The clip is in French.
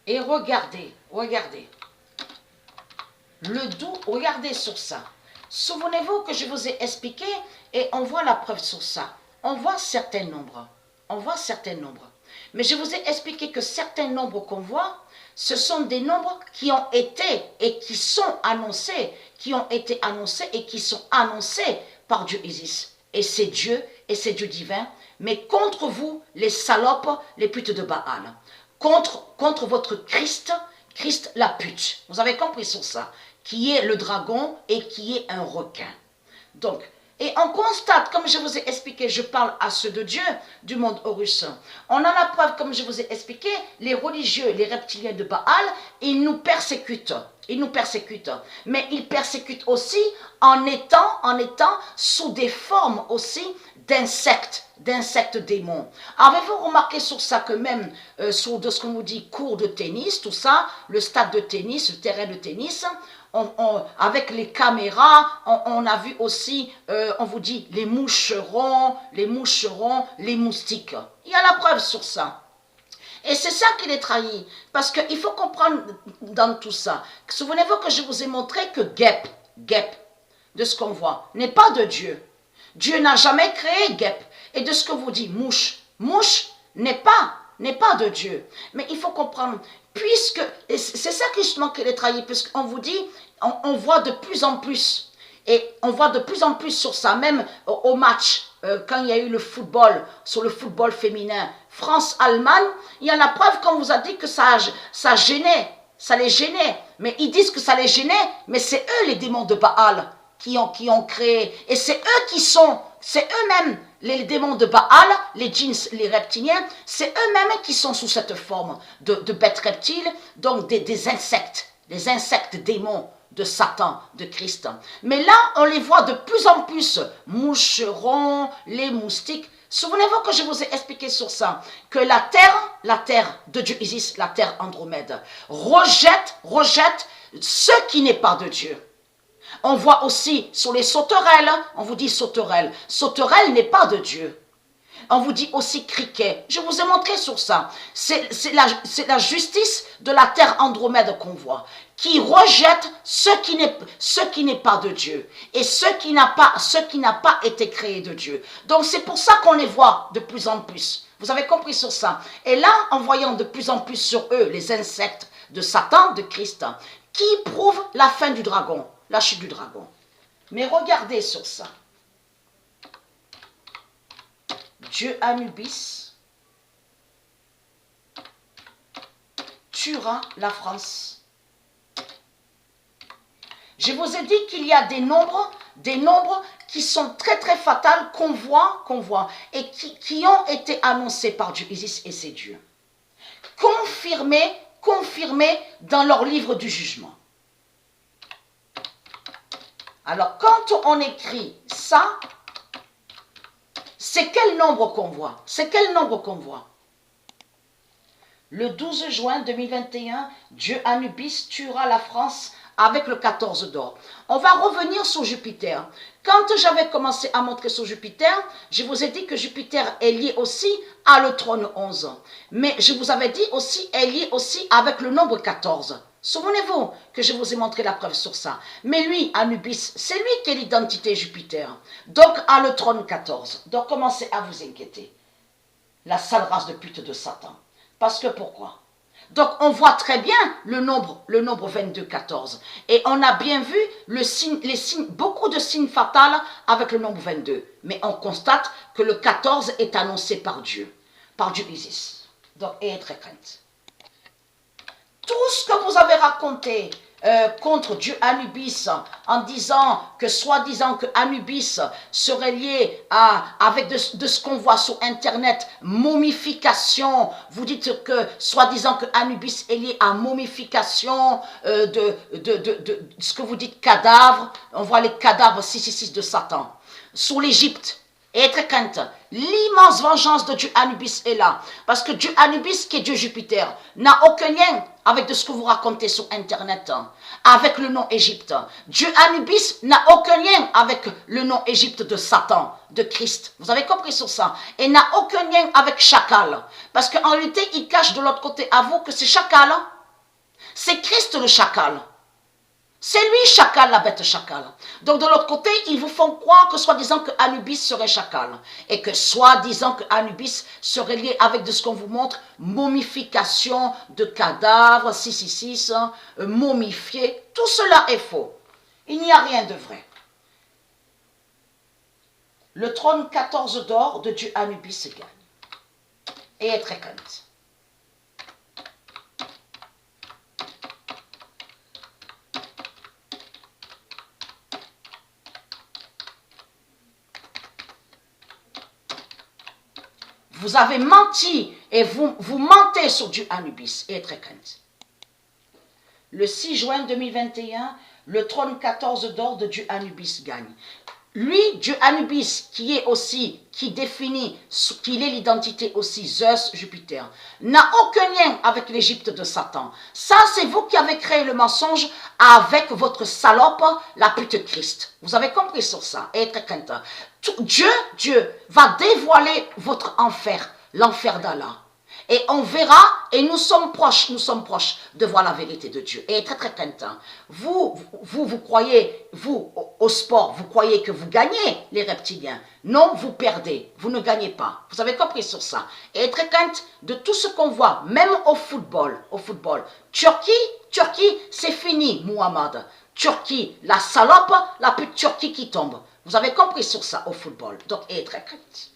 Et regardez, regardez. Le doux, regardez sur ça. Souvenez-vous que je vous ai expliqué et on voit la preuve sur ça. On voit certains nombres. On voit certains nombres. Mais je vous ai expliqué que certains nombres qu'on voit, ce sont des nombres qui ont été et qui sont annoncés, qui ont été annoncés et qui sont annoncés par Dieu Isis. Et c'est Dieu divin. Mais contre vous, les salopes, les putes de Baal. Contre votre Christ, Christ la pute. Vous avez compris sur ça. Qui est le dragon et qui est un requin. Donc, et on constate, comme je vous ai expliqué, je parle à ceux de Dieu, du monde Horus. On a la preuve, comme je vous ai expliqué, les religieux, les reptiliens de Baal, ils nous persécutent. Ils nous persécutent. Mais ils persécutent aussi en étant sous des formes aussi d'insectes démons. Avez-vous remarqué sur ça que même sur de ce qu'on vous dit cours de tennis, tout ça, le stade de tennis, le terrain de tennis, avec les caméras, on a vu aussi, on vous dit, les moucherons, les moustiques. Il y a la preuve sur ça. Et c'est ça qui les trahit. Parce qu'il faut comprendre dans tout ça. Souvenez-vous que je vous ai montré que guêpe, de ce qu'on voit, n'est pas de Dieu. Dieu n'a jamais créé guêpe. Et de ce que vous dites, mouche n'est pas de Dieu. Mais il faut comprendre, puisque, et c'est ça justement qui les trahit, puisqu'on vous dit, on voit de plus en plus, et on voit de plus en plus sur ça, même au match, quand il y a eu le football, sur le football féminin, France-Allemagne, il y a la preuve qu'on vous a dit que ça gênait, ça les gênait. Mais ils disent que ça les gênait, mais c'est eux les démons de Baal qui ont créé. Et c'est eux-mêmes, les démons de Baal, les djinns, les reptiliens, c'est eux-mêmes qui sont sous cette forme de bêtes reptiles, donc des insectes démons de Satan, de Christ. Mais là, on les voit de plus en plus, moucherons, les moustiques. Souvenez-vous que je vous ai expliqué sur ça, que la terre de Dieu Isis, la terre Andromède, rejette ce qui n'est pas de Dieu. On voit aussi sur les sauterelles, on vous dit sauterelle. Sauterelle n'est pas de Dieu. On vous dit aussi criquet. Je vous ai montré sur ça. C'est la justice de la terre Andromède qu'on voit, qui rejette ce qui n'est pas de Dieu et ce qui n'a pas été créé de Dieu. Donc c'est pour ça qu'on les voit de plus en plus. Vous avez compris sur ça. Et là, en voyant de plus en plus sur eux les insectes de Satan, de Christ, qui prouvent la fin du dragon, la chute du dragon. Mais regardez sur ça. Dieu Anubis tuera la France. Je vous ai dit qu'il y a des nombres qui sont très très fatals qu'on voit, et qui ont été annoncés par Dieu Isis et ses dieux. Confirmés dans leur livre du jugement. Alors, quand on écrit ça, c'est quel nombre qu'on voit? Le 12 juin 2021, Dieu Anubis tuera la France avec le 14 d'or. On va revenir sur Jupiter. Quand j'avais commencé à montrer sur Jupiter, je vous ai dit que Jupiter est lié aussi à le trône 11. Mais je vous avais dit aussi, est lié aussi avec le nombre 14. Souvenez-vous que je vous ai montré la preuve sur ça. Mais lui, Anubis, c'est lui qui est l'identité Jupiter. Donc, à le trône 14. Donc, commencez à vous inquiéter. La sale race de pute de Satan. Parce que pourquoi? Donc, on voit très bien le nombre 22, 14. Et on a bien vu beaucoup de signes fatals avec le nombre 22. Mais on constate que le 14 est annoncé par Dieu Isis. Donc, ayez très crainte. Tout ce que vous avez raconté contre Dieu Anubis en disant que soi-disant que Anubis serait lié avec de ce qu'on voit sur internet, momification, vous dites que soi-disant que Anubis est lié à momification de ce que vous dites cadavre, on voit les cadavres 666 de Satan, sur l'Égypte. Et très crainte, l'immense vengeance de Dieu Anubis est là. Parce que Dieu Anubis, qui est Dieu Jupiter, n'a aucun lien avec de ce que vous racontez sur Internet, avec le nom Égypte. Dieu Anubis n'a aucun lien avec le nom Égypte de Satan, de Christ. Vous avez compris sur ça? Et n'a aucun lien avec Chacal. Parce qu'en réalité, il cache de l'autre côté à vous que c'est Chacal. C'est Christ le chacal. C'est lui chacal, la bête chacal. Donc de l'autre côté, ils vous font croire que soi-disant que Anubis serait chacal. Et que soi-disant que Anubis serait lié avec de ce qu'on vous montre, momification de cadavres, 666, momifié. Tout cela est faux. Il n'y a rien de vrai. Le trône 14 d'or de Dieu Anubis gagne. Et est très crainte. Vous avez menti et vous mentez sur Dieu Anubis et est très crainte. Le 6 juin 2021, le trône 14 d'or de Dieu Anubis gagne. Lui, Dieu Anubis, qui définit qu'il est l'identité aussi, Zeus, Jupiter, n'a aucun lien avec l'Égypte de Satan. Ça, c'est vous qui avez créé le mensonge avec votre salope, la pute Christ. Vous avez compris sur ça, et très craintant. Dieu va dévoiler votre enfer, l'enfer d'Allah. Et on verra, et nous sommes proches de voir la vérité de Dieu. Et très très craintant. Vous croyez, vous, au sport, vous croyez que vous gagnez, les reptiliens. Non, vous perdez, vous ne gagnez pas. Vous avez compris sur ça. Et très crainte de tout ce qu'on voit, même au football. Turquie, c'est fini, Muhammad. Turquie, la salope, la pute Turquie qui tombe. Vous avez compris sur ça au football. Donc, et très crainte.